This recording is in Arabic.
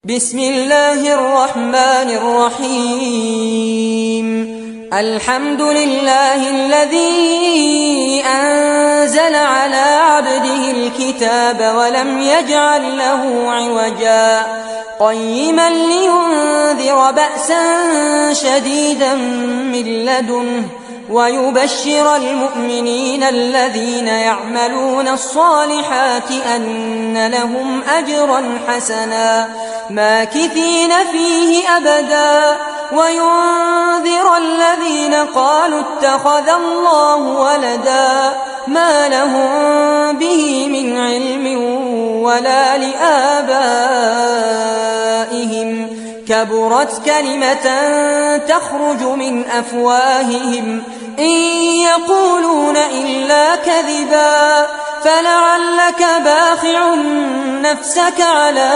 بسم الله الرحمن الرحيم. الحمد لله الذي أنزل على عبده الكتاب ولم يجعل له عوجا قيما لينذر بأسا شديدا من لدنه ويبشر المؤمنين الذين يعملون الصالحات أن لهم أجرا حسنا ماكثين فيه أبدا وينذر الذين قالوا اتخذ الله ولدا ما لهم به من علم ولا لآبائهم كبرت كلمة تخرج من أفواههم إن يقولون إلا كذبا فلعلك باخع نفسك على